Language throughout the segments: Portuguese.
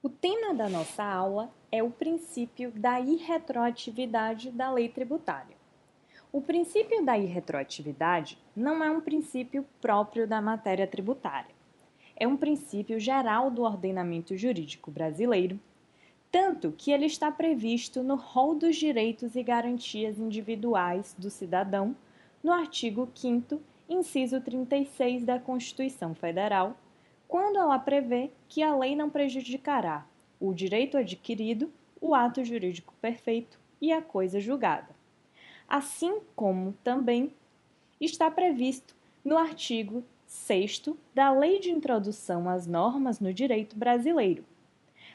O tema da nossa aula é o princípio da irretroatividade da lei tributária. O princípio da irretroatividade não é um princípio próprio da matéria tributária. É um princípio geral do ordenamento jurídico brasileiro, tanto que ele está previsto no rol dos direitos e garantias individuais do cidadão, no artigo 5º, inciso 36 da Constituição Federal, quando ela prevê que a lei não prejudicará o direito adquirido, o ato jurídico perfeito e a coisa julgada. Assim como também está previsto no artigo 6º da Lei de Introdução às Normas no Direito Brasileiro.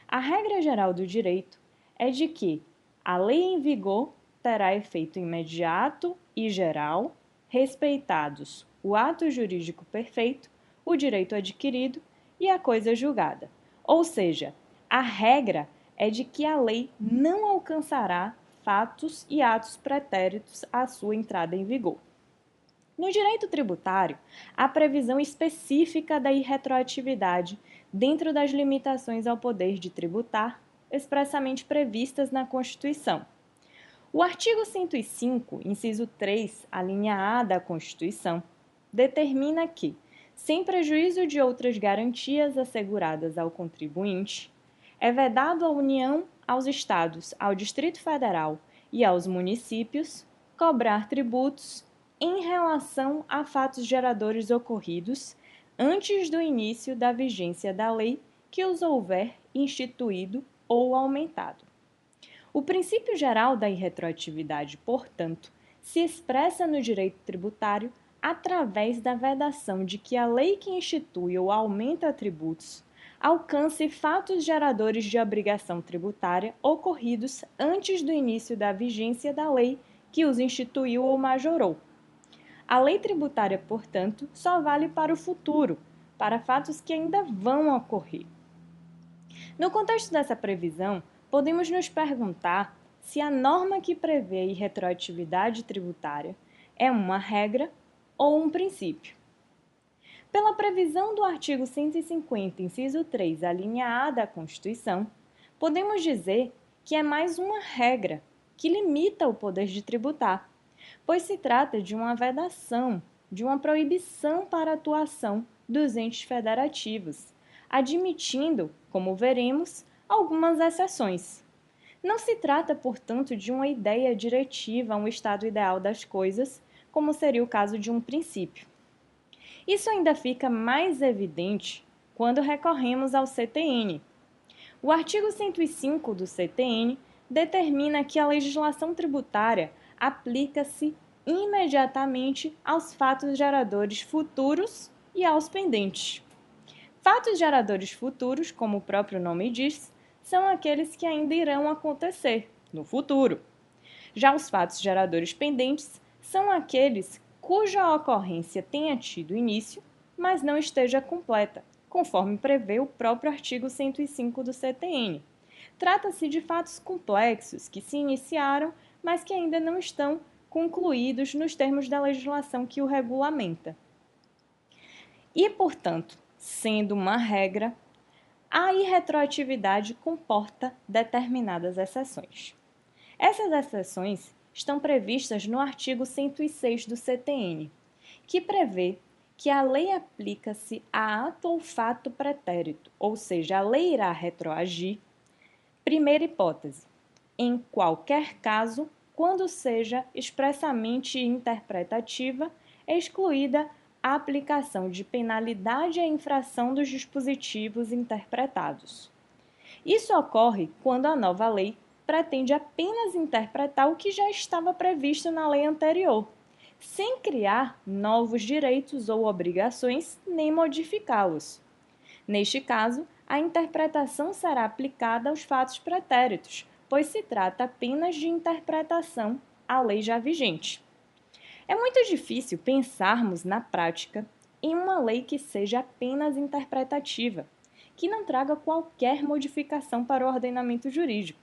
A regra geral do direito é de que a lei em vigor terá efeito imediato e geral, respeitados o ato jurídico perfeito, o direito adquirido e a coisa julgada. Ou seja, a regra é de que a lei não alcançará fatos e atos pretéritos à sua entrada em vigor. No direito tributário, há previsão específica da irretroatividade dentro das limitações ao poder de tributar, expressamente previstas na Constituição. O artigo 105, inciso 3, a linha A da Constituição, determina que, sem prejuízo de outras garantias asseguradas ao contribuinte, é vedado à União, aos Estados, ao Distrito Federal e aos municípios cobrar tributos em relação a fatos geradores ocorridos antes do início da vigência da lei que os houver instituído ou aumentado. O princípio geral da irretroatividade, portanto, se expressa no direito tributário através da vedação de que a lei que institui ou aumenta tributos alcance fatos geradores de obrigação tributária ocorridos antes do início da vigência da lei que os instituiu ou majorou. A lei tributária, portanto, só vale para o futuro, para fatos que ainda vão ocorrer. No contexto dessa previsão, podemos nos perguntar se a norma que prevê a irretroatividade tributária é uma regra ou um princípio. Pela previsão do artigo 150, inciso 3, a linha A da Constituição, podemos dizer que é mais uma regra que limita o poder de tributar, pois se trata de uma vedação, de uma proibição para a atuação dos entes federativos, admitindo, como veremos, algumas exceções. Não se trata, portanto, de uma ideia diretiva a um estado ideal das coisas, como seria o caso de um princípio. Isso ainda fica mais evidente quando recorremos ao CTN. O artigo 105 do CTN determina que a legislação tributária aplica-se imediatamente aos fatos geradores futuros e aos pendentes. Fatos geradores futuros, como o próprio nome diz, são aqueles que ainda irão acontecer no futuro. Já os fatos geradores pendentes são aqueles cuja ocorrência tenha tido início, mas não esteja completa, conforme prevê o próprio artigo 105 do CTN. Trata-se de fatos complexos que se iniciaram, mas que ainda não estão concluídos nos termos da legislação que o regulamenta. E, portanto, sendo uma regra, a irretroatividade comporta determinadas exceções. Essas exceções estão previstas no artigo 106 do CTN, que prevê que a lei aplica-se a ato ou fato pretérito, ou seja, a lei irá retroagir. Primeira hipótese, em qualquer caso, quando seja expressamente interpretativa, excluída a aplicação de penalidade à infração dos dispositivos interpretados. Isso ocorre quando a nova lei pretende apenas interpretar o que já estava previsto na lei anterior, sem criar novos direitos ou obrigações nem modificá-los. Neste caso, a interpretação será aplicada aos fatos pretéritos, pois se trata apenas de interpretação à lei já vigente. É muito difícil pensarmos na prática em uma lei que seja apenas interpretativa, que não traga qualquer modificação para o ordenamento jurídico.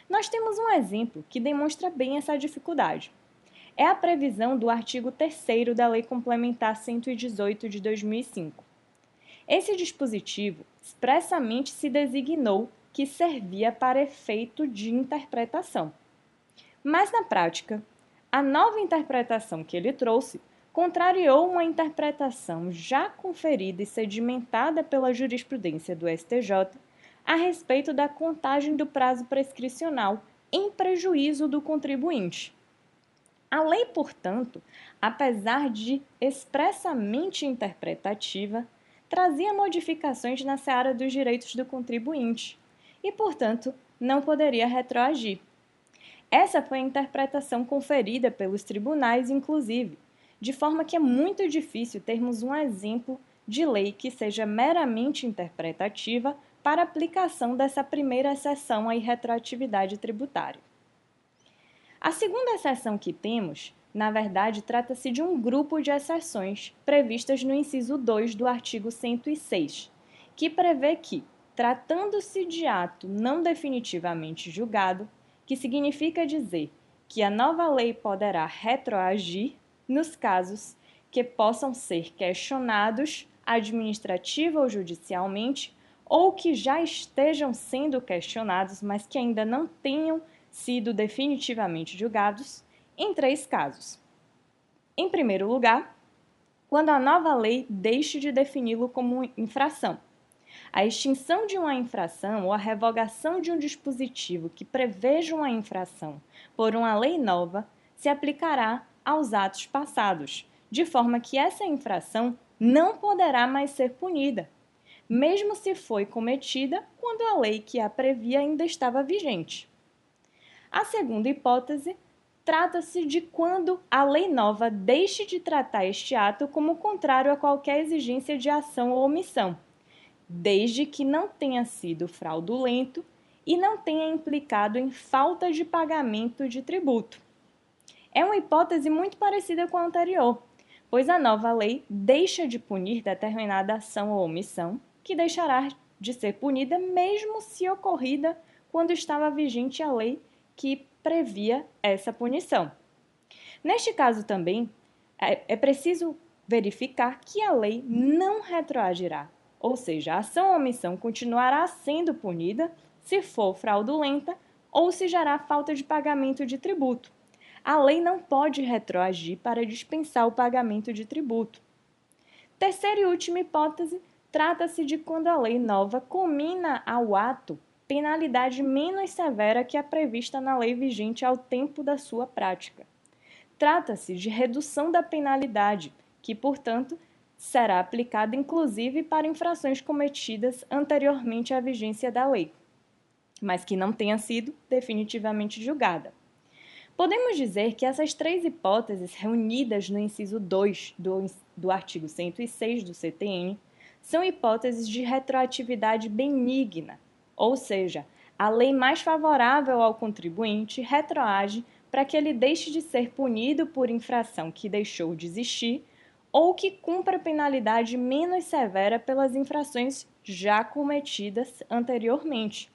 Nós temos um exemplo que demonstra bem essa dificuldade. É a previsão do artigo 3º da Lei Complementar 118 de 2005. Esse dispositivo expressamente se designou que servia para efeito de interpretação. Mas na prática, a nova interpretação que ele trouxe contrariou uma interpretação já conferida e sedimentada pela jurisprudência do STJ a respeito da contagem do prazo prescricional em prejuízo do contribuinte. A lei, portanto, apesar de expressamente interpretativa, trazia modificações na seara dos direitos do contribuinte e, portanto, não poderia retroagir. Essa foi a interpretação conferida pelos tribunais, inclusive, de forma que é muito difícil termos um exemplo de lei que seja meramente interpretativa para aplicação dessa primeira exceção à irretroatividade tributária. A segunda exceção que temos, na verdade, trata-se de um grupo de exceções previstas no inciso 2 do artigo 106, que prevê que, tratando-se de ato não definitivamente julgado, que significa dizer que a nova lei poderá retroagir nos casos que possam ser questionados administrativa ou judicialmente, ou que já estejam sendo questionados, mas que ainda não tenham sido definitivamente julgados, em 3 casos. Em primeiro lugar, quando a nova lei deixe de defini-lo como infração. A extinção de uma infração ou a revogação de um dispositivo que preveja uma infração por uma lei nova se aplicará aos atos passados, de forma que essa infração não poderá mais ser punida, mesmo se foi cometida quando a lei que a previa ainda estava vigente. A segunda hipótese trata-se de quando a lei nova deixe de tratar este ato como contrário a qualquer exigência de ação ou omissão, desde que não tenha sido fraudulento e não tenha implicado em falta de pagamento de tributo. É uma hipótese muito parecida com a anterior, pois a nova lei deixa de punir determinada ação ou omissão, que deixará de ser punida mesmo se ocorrida quando estava vigente a lei que previa essa punição. Neste caso também, é preciso verificar que a lei não retroagirá, ou seja, a ação ou omissão continuará sendo punida se for fraudulenta ou se gerar falta de pagamento de tributo. A lei não pode retroagir para dispensar o pagamento de tributo. Terceira e última hipótese, trata-se de quando a lei nova comina ao ato penalidade menos severa que a prevista na lei vigente ao tempo da sua prática. Trata-se de redução da penalidade, que, portanto, será aplicada inclusive para infrações cometidas anteriormente à vigência da lei, mas que não tenha sido definitivamente julgada. Podemos dizer que essas 3 hipóteses reunidas no inciso 2 do artigo 106 do CTN são hipóteses de retroatividade benigna, ou seja, a lei mais favorável ao contribuinte retroage para que ele deixe de ser punido por infração que deixou de existir ou que cumpra penalidade menos severa pelas infrações já cometidas anteriormente.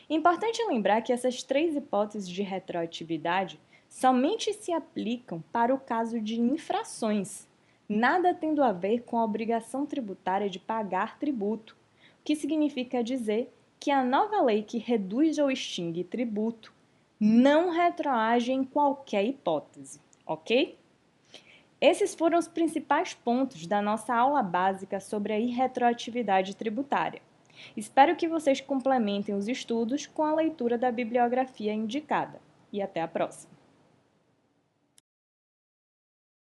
Importante lembrar que essas 3 hipóteses de retroatividade somente se aplicam para o caso de infrações, nada tendo a ver com a obrigação tributária de pagar tributo, o que significa dizer que a nova lei que reduz ou extingue tributo não retroage em qualquer hipótese, ok? Esses foram os principais pontos da nossa aula básica sobre a irretroatividade tributária. Espero que vocês complementem os estudos com a leitura da bibliografia indicada. E até a próxima!